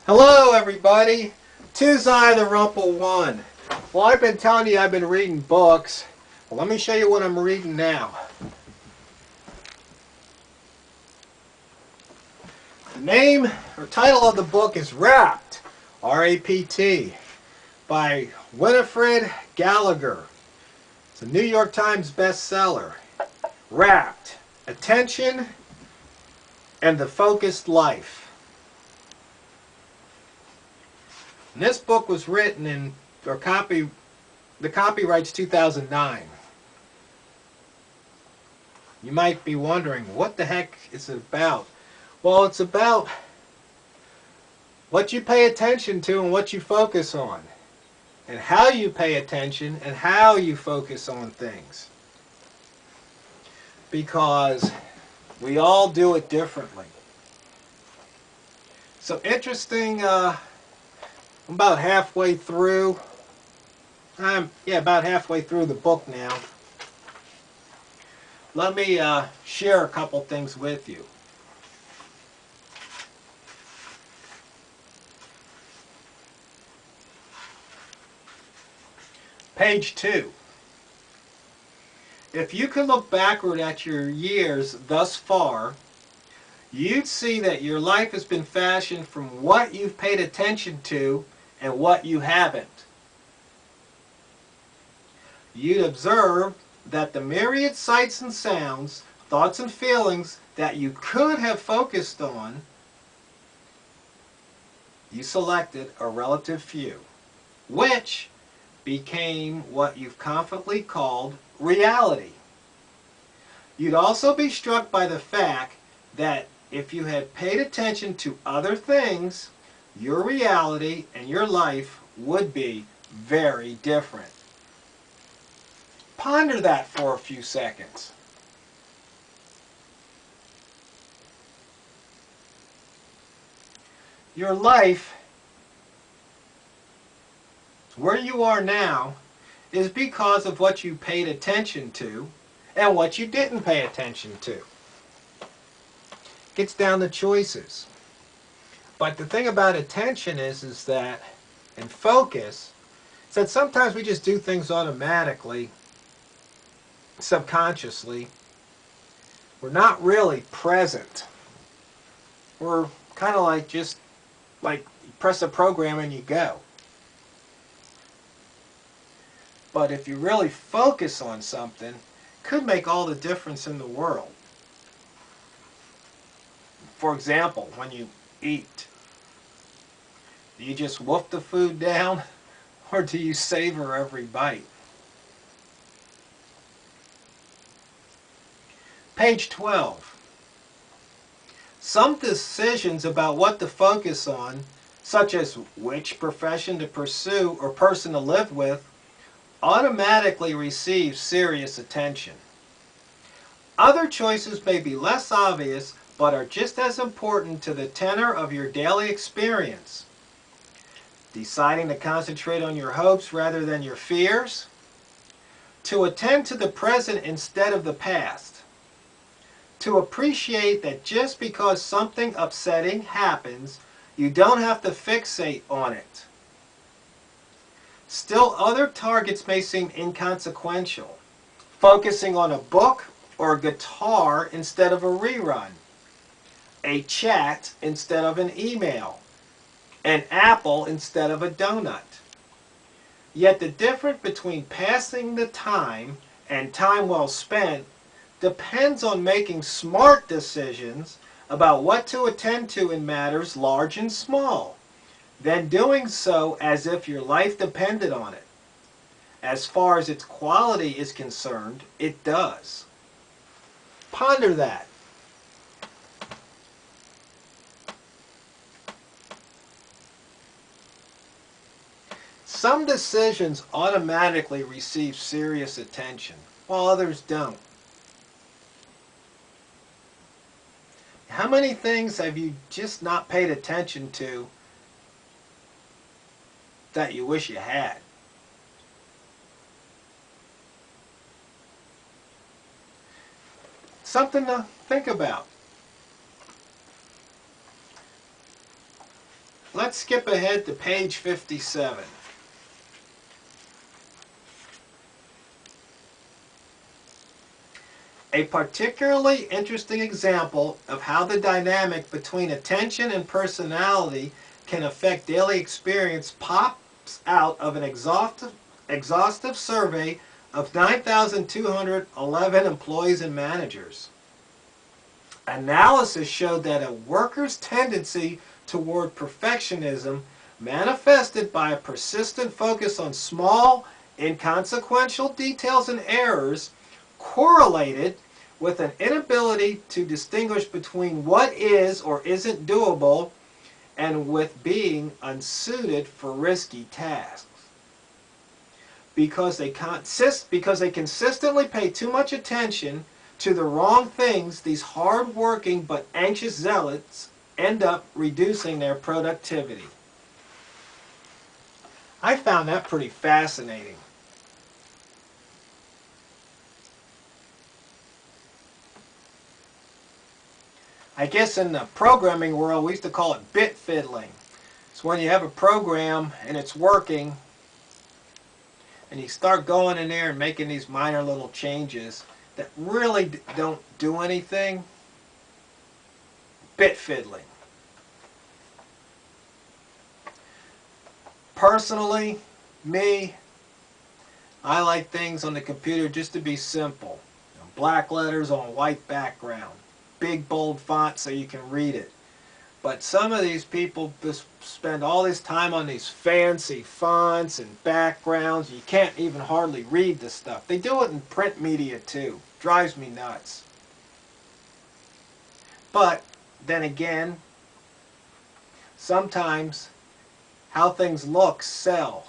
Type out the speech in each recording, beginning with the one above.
Hello everybody, TheRumpledOne. Well, I've been telling you I've been reading books. Well, let me show you what I'm reading now. The name or title of the book is RAPT, R-A-P-T, by Winifred Gallagher. It's a New York Times bestseller. RAPT, Attention and the Focused Life. And this book was written in, the copyright's 2009. You might be wondering, what the heck is it about? Well, it's about what you pay attention to and what you focus on, and how you pay attention and how you focus on things. Because we all do it differently. So interesting, I'm about halfway through. About halfway through the book now. Let me share a couple things with you. Page 2. If you could look backward at your years thus far, you'd see that your life has been fashioned from what you've paid attention to and what you haven't. You'd observe that the myriad sights and sounds, thoughts and feelings that you could have focused on, you selected a relative few, which became what you've confidently called reality. You'd also be struck by the fact that if you had paid attention to other things, your reality and your life would be very different. Ponder that for a few seconds. Your life, where you are now, is because of what you paid attention to and what you didn't pay attention to. Gets down to choices. But the thing about attention is that, and focus, is that sometimes we just do things automatically, subconsciously. We're not really present. We're kind of like just like you press a program and you go. But if you really focus on something, it could make all the difference in the world. For example, when you eat, do you just wolf the food down or do you savor every bite? Page 12. Some decisions about what to focus on, such as which profession to pursue or person to live with, automatically receive serious attention. Other choices may be less obvious, but are just as important to the tenor of your daily experience. Deciding to concentrate on your hopes rather than your fears. To attend to the present instead of the past. To appreciate that just because something upsetting happens, you don't have to fixate on it. Still, other targets may seem inconsequential. Focusing on a book or a guitar instead of a rerun. A chat instead of an email. An apple instead of a donut. Yet the difference between passing the time and time well spent depends on making smart decisions about what to attend to in matters large and small, then doing so as if your life depended on it. As far as its quality is concerned, it does. Ponder that. Some decisions automatically receive serious attention, while others don't. How many things have you just not paid attention to that you wish you had? Something to think about. let's skip ahead to page 57. A particularly interesting example of how the dynamic between attention and personality can affect daily experience pops out of an exhaustive survey of 9,211 employees and managers. Analysis showed that a worker's tendency toward perfectionism, manifested by a persistent focus on small, inconsequential details and errors, correlated with an inability to distinguish between what is or isn't doable and with being unsuited for risky tasks. Because they consistently pay too much attention to the wrong things, these hard-working but anxious zealots end up reducing their productivity. I found that pretty fascinating. I guess in the programming world we used to call it bit fiddling. It's when you have a program and it's working and you start going in there and making these minor little changes that really don't do anything. Bit fiddling. Personally, I like things on the computer just to be simple. Black letters on white background. Big bold font so you can read it. But some of these people just spend all this time on these fancy fonts and backgrounds. You can't even hardly read the stuff. They do it in print media too. Drives me nuts. But then again, sometimes how things look sell.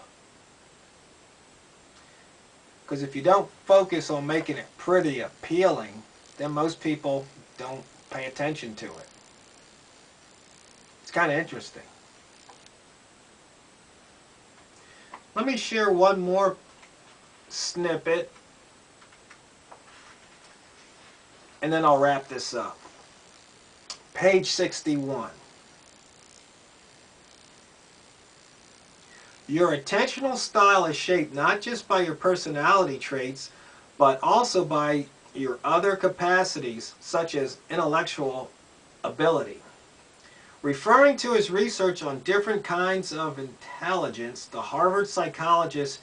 Because if you don't focus on making it pretty appealing, then most people don't pay attention to it. It's kind of interesting. Let me share one more snippet and then I'll wrap this up. Page 61. Your attentional style is shaped not just by your personality traits, but also by your other capacities, such as intellectual ability. Referring to his research on different kinds of intelligence, the Harvard psychologist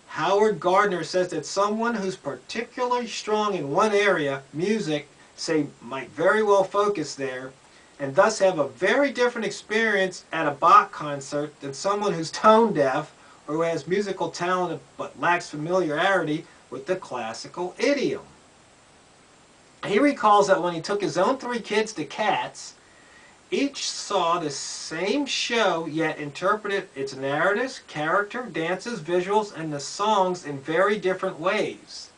Howard Gardner says that someone who's particularly strong in one area, music, say, might very well focus there, and thus have a very different experience at a Bach concert than someone who's tone deaf or who has musical talent but lacks familiarity with the classical idiom. He recalls that when he took his own 3 kids to Cats, each saw the same show yet interpreted its narratives, character, dances, visuals, and the songs in very different ways.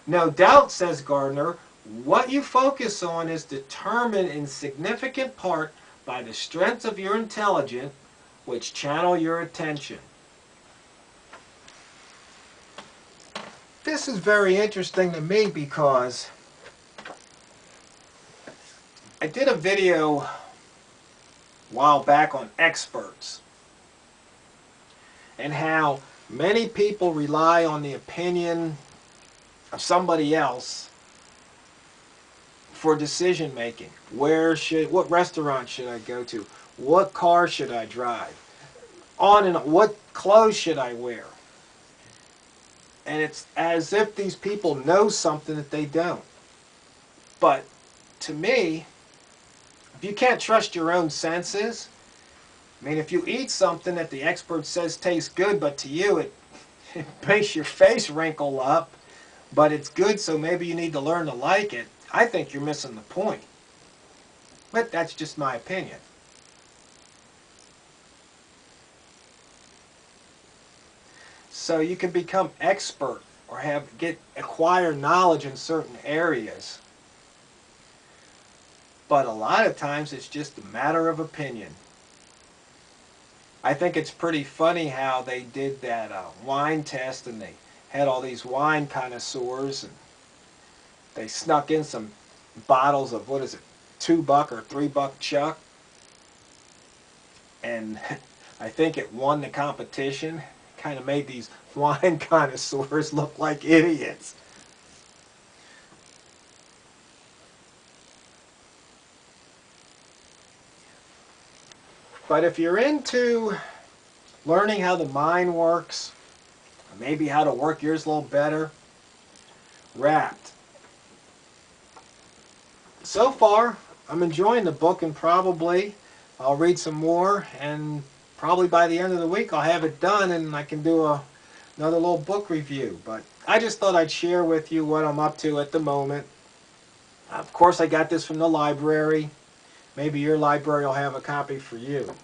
No doubt, says Gardner, what you focus on is determined in significant part by the strength of your intelligence, which channel your attention. This is very interesting to me because I did a video a while back on experts and how many people rely on the opinion of somebody else for decision making. What restaurant should I go to? What car should I drive? On and on. What clothes should I wear? And it's as if these people know something that they don't. But to me, if you can't trust your own senses, I mean, if you eat something that the expert says tastes good, but to you it makes your face wrinkle up, but it's good, so maybe you need to learn to like it, I think you're missing the point. But that's just my opinion. So you can become expert or acquire knowledge in certain areas. But a lot of times it's just a matter of opinion. I think it's pretty funny how they did that wine test and they had all these wine connoisseurs and they snuck in some bottles of, what is it, $2 or $3 chuck. and I think it won the competition. Kind of made these wine connoisseurs look like idiots. But if you're into learning how the mind works, or maybe how to work yours a little better, RAPT. So far, I'm enjoying the book, and probably I'll read some more, and probably by the end of the week I'll have it done and I can do another little book review. But I just thought I'd share with you what I'm up to at the moment. Of course, I got this from the library. Maybe your library will have a copy for you.